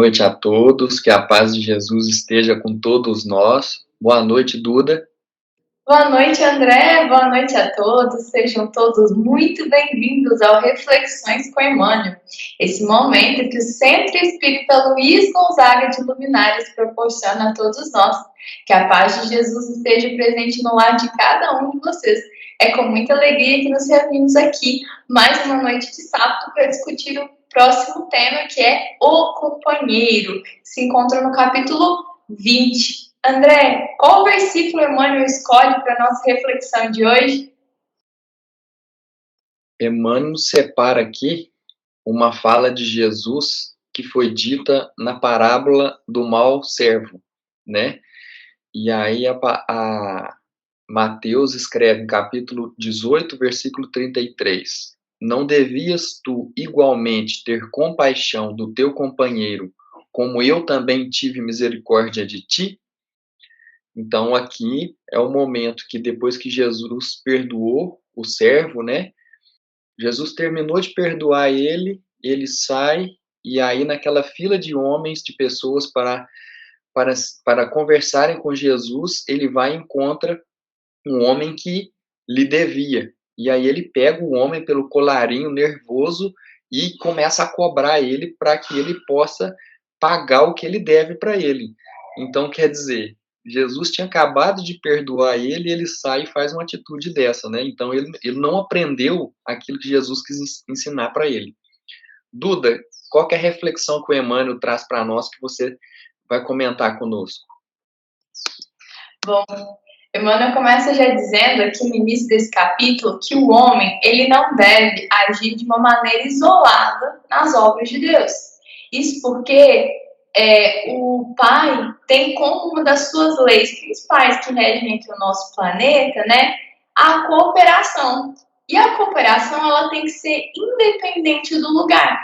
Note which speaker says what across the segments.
Speaker 1: Boa noite a todos, que a paz de Jesus esteja com todos nós. Boa noite, Duda.
Speaker 2: Boa noite, André. Boa noite a todos. Sejam todos muito bem-vindos ao Reflexões com Emmanuel. Esse momento que o Centro Espírita Luiz Gonzaga de Luminares proporciona a todos nós. Que a paz de Jesus esteja presente no lar de cada um de vocês. É com muita alegria que nos reunimos aqui, mais uma noite de sábado, para discutir o próximo tema, que é o companheiro. Se encontra no capítulo 20. André, qual versículo Emmanuel escolhe para a nossa reflexão de hoje?
Speaker 1: Emmanuel separa aqui uma fala de Jesus que foi dita na parábola do mau servo, né? E aí a Mateus escreve no capítulo 18, versículo 33. Não devias tu igualmente ter compaixão do teu companheiro, como eu também tive misericórdia de ti? Então, aqui é o momento que depois que Jesus perdoou o servo, né? Jesus terminou de perdoar ele, ele sai, e aí naquela fila de homens, de pessoas para conversarem com Jesus, ele vai e encontra um homem que lhe devia. E aí ele pega o homem pelo colarinho, nervoso, e começa a cobrar ele para que ele possa pagar o que ele deve para ele. Então, quer dizer, Jesus tinha acabado de perdoar ele e ele sai e faz uma atitude dessa, né? Então, ele não aprendeu aquilo que Jesus quis ensinar para ele. Duda, qual que é a reflexão que o Emmanuel traz para nós que você vai comentar conosco?
Speaker 2: Bom, Emmanuel começa já dizendo aqui no início desse capítulo que o homem ele não deve agir de uma maneira isolada nas obras de Deus. Isso porque o Pai tem como uma das suas leis principais que regem entre o nosso planeta, né, a cooperação. E a cooperação ela tem que ser independente do lugar.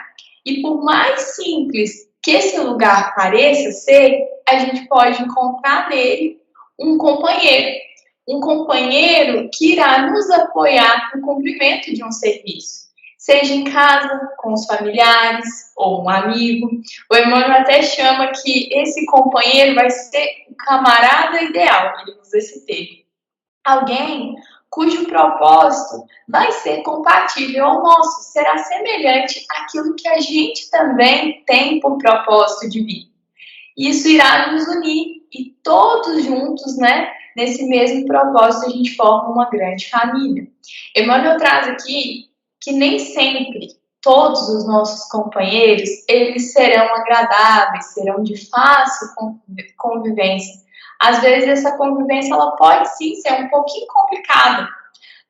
Speaker 2: E por mais simples que esse lugar pareça ser, a gente pode encontrar nele um companheiro que irá nos apoiar no cumprimento de um serviço, seja em casa, com os familiares ou um amigo. O Emmanuel até chama que esse companheiro vai ser o camarada ideal, ele usa esse termo. Alguém cujo propósito vai ser compatível ao nosso, será semelhante àquilo que a gente também tem por propósito de vida. Isso irá nos unir e todos juntos, né, nesse mesmo propósito, a gente forma uma grande família. Emmanuel traz aqui que nem sempre todos os nossos companheiros, eles serão agradáveis, serão de fácil convivência. Às vezes essa convivência ela pode sim ser um pouquinho complicada,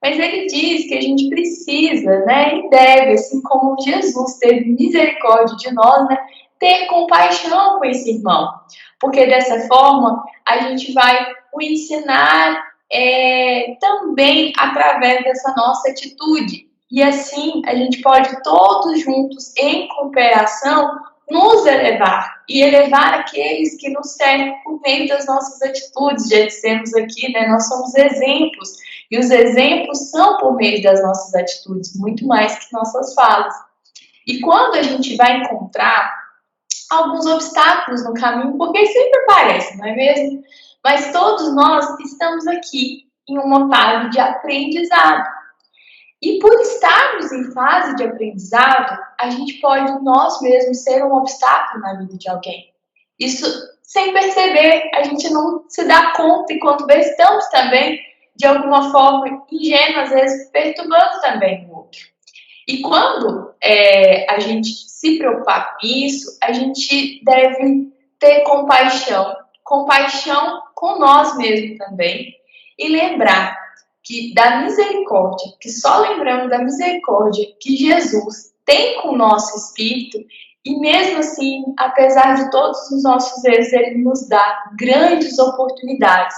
Speaker 2: mas ele diz que a gente precisa, né, e deve, assim como Jesus teve misericórdia de nós, né, ter compaixão com esse irmão, porque dessa forma a gente vai o ensinar também através dessa nossa atitude. E assim a gente pode todos juntos, em cooperação, nos elevar e elevar aqueles que nos servem por meio das nossas atitudes. Já dissemos aqui, né, nós somos exemplos e os exemplos são por meio das nossas atitudes, muito mais que nossas falas. E quando a gente vai encontrar alguns obstáculos no caminho, porque sempre aparecem, não é mesmo? Mas todos nós estamos aqui em uma fase de aprendizado. E por estarmos em fase de aprendizado, a gente pode nós mesmos ser um obstáculo na vida de alguém. Isso sem perceber, a gente não se dá conta e quando vê, estamos também, de alguma forma, ingênuos, às vezes, perturbando também o outro. E quando a gente se preocupar com isso, a gente deve ter compaixão com nós mesmos também, e lembrar que da misericórdia, que só lembrando da misericórdia que Jesus tem com o nosso espírito, e mesmo assim, apesar de todos os nossos erros, ele nos dá grandes oportunidades.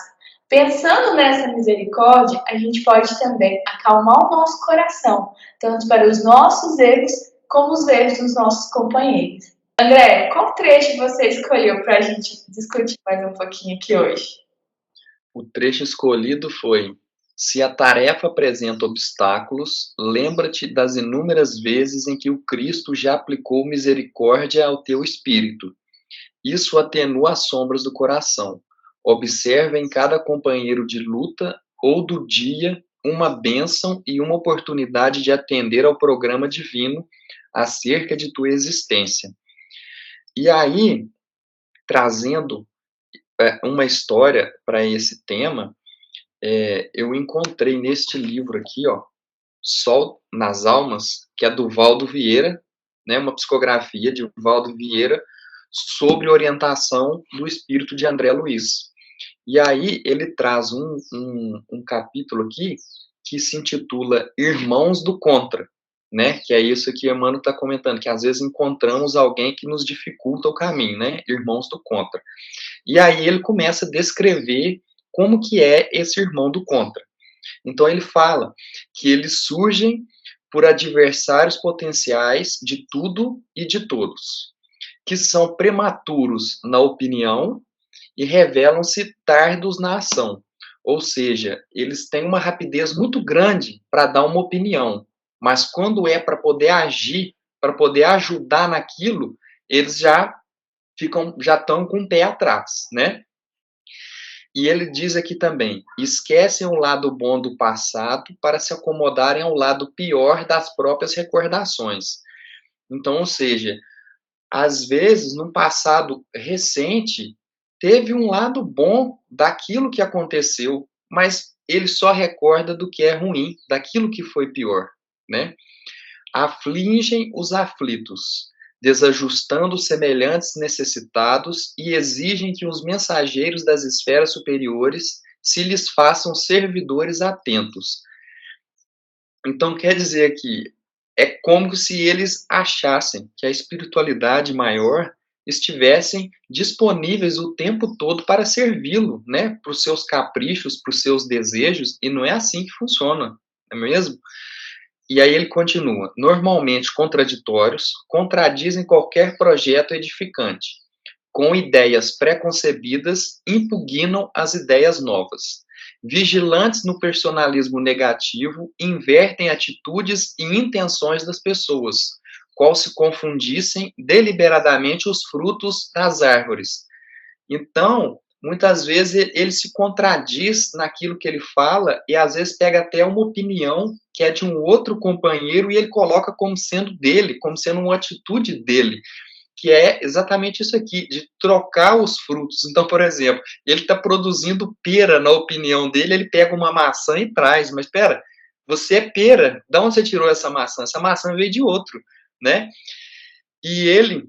Speaker 2: Pensando nessa misericórdia, a gente pode também acalmar o nosso coração, tanto para os nossos erros, como os erros dos nossos companheiros. André, qual trecho você escolheu para a gente discutir mais um pouquinho aqui hoje?
Speaker 1: O trecho escolhido foi: se a tarefa apresenta obstáculos, lembra-te das inúmeras vezes em que o Cristo já aplicou misericórdia ao teu espírito. Isso atenua as sombras do coração. Observa em cada companheiro de luta ou do dia uma bênção e uma oportunidade de atender ao programa divino acerca de tua existência. E aí, trazendo uma história para esse tema, eu encontrei neste livro aqui, ó, Sol nas Almas, que é do Valdo Vieira, né, uma psicografia de Valdo Vieira sobre orientação do espírito de André Luiz. E aí ele traz um capítulo aqui que se intitula Irmãos do Contra, né? Que é isso que Emmanuel está comentando, que às vezes encontramos alguém que nos dificulta o caminho, né? Irmãos do Contra. E aí ele começa a descrever como que é esse irmão do contra. Então ele fala que eles surgem por adversários potenciais de tudo e de todos, que são prematuros na opinião e revelam-se tardos na ação. Ou seja, eles têm uma rapidez muito grande para dar uma opinião, mas quando é para poder agir, para poder ajudar naquilo, eles já estão com o pé atrás, né? E ele diz aqui também: esquecem o lado bom do passado para se acomodarem ao lado pior das próprias recordações. Então, ou seja, às vezes, no passado recente, teve um lado bom daquilo que aconteceu, mas ele só recorda do que é ruim, daquilo que foi pior, né? Afligem os aflitos, desajustando semelhantes necessitados, e exigem que os mensageiros das esferas superiores se lhes façam servidores atentos. Então, quer dizer que é como se eles achassem que a espiritualidade maior estivessem disponíveis o tempo todo para servi-lo, né, para os seus caprichos, para os seus desejos, e não é assim que funciona, não é mesmo? E aí ele continua: normalmente contraditórios, contradizem qualquer projeto edificante. Com ideias preconcebidas, impugnam as ideias novas. Vigilantes no personalismo negativo, invertem atitudes e intenções das pessoas, qual se confundissem deliberadamente os frutos das árvores. Então, muitas vezes ele se contradiz naquilo que ele fala e às vezes pega até uma opinião que é de um outro companheiro e ele coloca como sendo dele, como sendo uma atitude dele, que é exatamente isso aqui, de trocar os frutos. Então, por exemplo, ele está produzindo pera, na opinião dele, ele pega uma maçã e traz, mas espera, você é pera, de onde você tirou essa maçã? Essa maçã veio de outro, né? E ele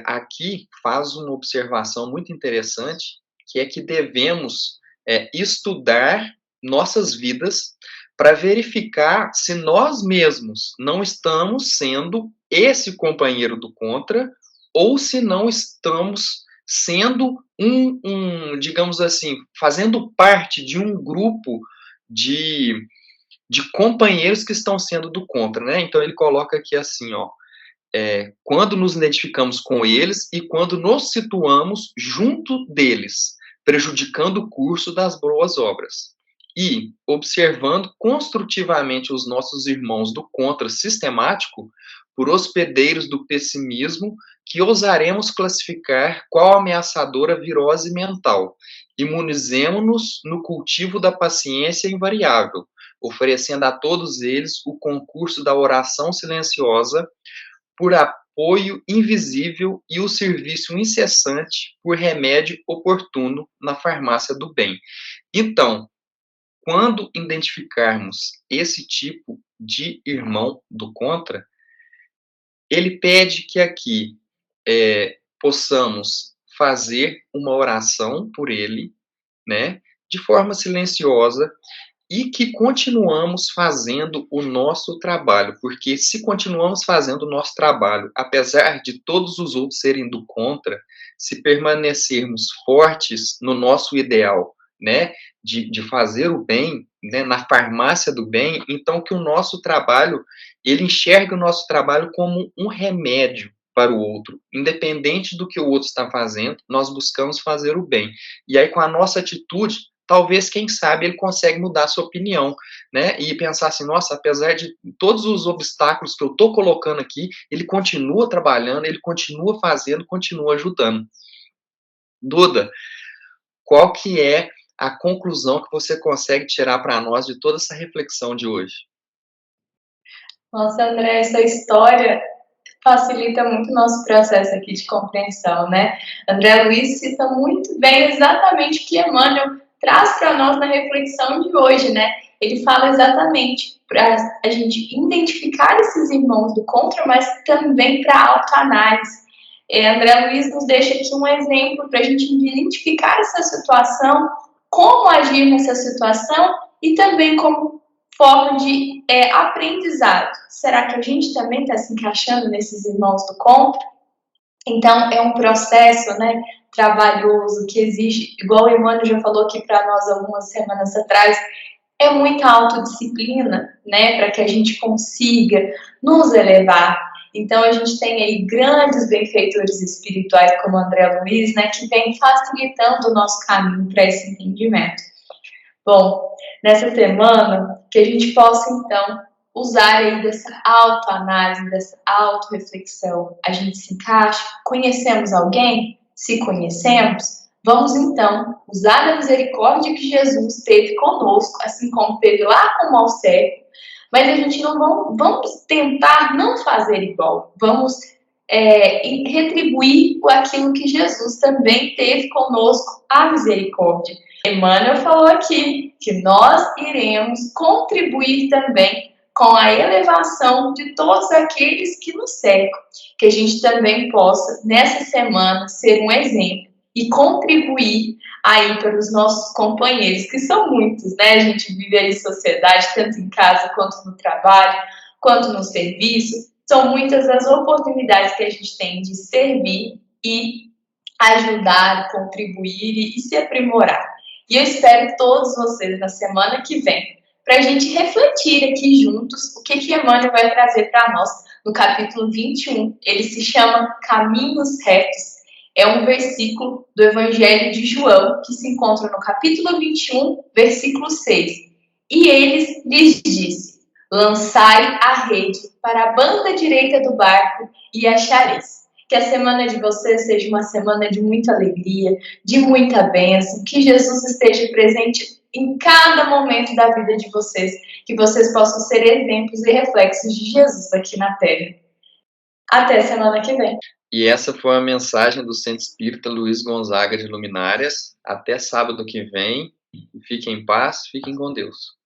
Speaker 1: aqui faz uma observação muito interessante, que é que devemos estudar nossas vidas para verificar se nós mesmos não estamos sendo esse companheiro do contra, ou se não estamos sendo digamos assim, fazendo parte de um grupo de companheiros que estão sendo do contra, né? Então ele coloca aqui assim, ó, quando nos identificamos com eles e quando nos situamos junto deles, prejudicando o curso das boas obras. E, observando construtivamente os nossos irmãos do contra sistemático, por hospedeiros do pessimismo, que ousaremos classificar qual ameaçadora virose mental. Imunizemo-nos no cultivo da paciência invariável, oferecendo a todos eles o concurso da oração silenciosa, por apoio invisível e o serviço incessante por remédio oportuno na farmácia do bem. Então, quando identificarmos esse tipo de irmão do contra, ele pede que aqui possamos fazer uma oração por ele, né, de forma silenciosa, e que continuamos fazendo o nosso trabalho, porque se continuamos fazendo o nosso trabalho, apesar de todos os outros serem do contra, se permanecermos fortes no nosso ideal, né, de fazer o bem, né, na farmácia do bem, então que o nosso trabalho, ele enxerga o nosso trabalho como um remédio para o outro, independente do que o outro está fazendo, nós buscamos fazer o bem. E aí, com a nossa atitude, talvez, quem sabe, ele consegue mudar a sua opinião, né? E pensar assim, nossa, apesar de todos os obstáculos que eu estou colocando aqui, ele continua trabalhando, ele continua fazendo, continua ajudando. Duda, qual que é a conclusão que você consegue tirar para nós de toda essa reflexão de hoje?
Speaker 2: Nossa, André, essa história facilita muito o nosso processo aqui de compreensão, né? André Luiz cita muito bem exatamente o que Emmanuel traz para nós na reflexão de hoje, né? Ele fala exatamente para a gente identificar esses irmãos do contra, mas também para a autoanálise. André Luiz nos deixa aqui um exemplo para a gente identificar essa situação, como agir nessa situação e também como forma de aprendizado. Será que a gente também está se encaixando nesses irmãos do contra? Então, é um processo, né, trabalhoso, que exige, igual o Emmanuel já falou aqui para nós algumas semanas atrás, é muita autodisciplina, né, para que a gente consiga nos elevar. Então, a gente tem aí grandes benfeitores espirituais, como André Luiz, né, que vem facilitando o nosso caminho para esse entendimento. Bom, nessa semana, que a gente possa, então, usar aí dessa autoanálise, dessa autorreflexão. A gente se encaixa? Conhecemos alguém? Se conhecemos, vamos, então, usar a misericórdia que Jesus teve conosco, assim como teve lá com o mau servo, mas a gente não vamos tentar não fazer igual. Vamos retribuir aquilo que Jesus também teve conosco, a misericórdia. Emmanuel falou aqui que nós iremos contribuir também com a elevação de todos aqueles que nos cercam, que a gente também possa, nessa semana, ser um exemplo e contribuir aí para os nossos companheiros, que são muitos, né? A gente vive aí em sociedade, tanto em casa quanto no trabalho, quanto no serviço. São muitas as oportunidades que a gente tem de servir e ajudar, contribuir e se aprimorar. E eu espero todos vocês na semana que vem, para a gente refletir aqui juntos o que Emmanuel vai trazer para nós no capítulo 21. Ele se chama Caminhos Retos. É um versículo do Evangelho de João, que se encontra no capítulo 21, versículo 6. E ele lhes disse: lançai a rede para a banda direita do barco e achareis. Que a semana de vocês seja uma semana de muita alegria, de muita bênção, que Jesus esteja presente em cada momento da vida de vocês, que vocês possam ser exemplos e reflexos de Jesus aqui na Terra. Até semana que vem.
Speaker 1: E essa foi a mensagem do Centro Espírita Luiz Gonzaga de Luminárias. Até sábado que vem. Fiquem em paz, fiquem com Deus.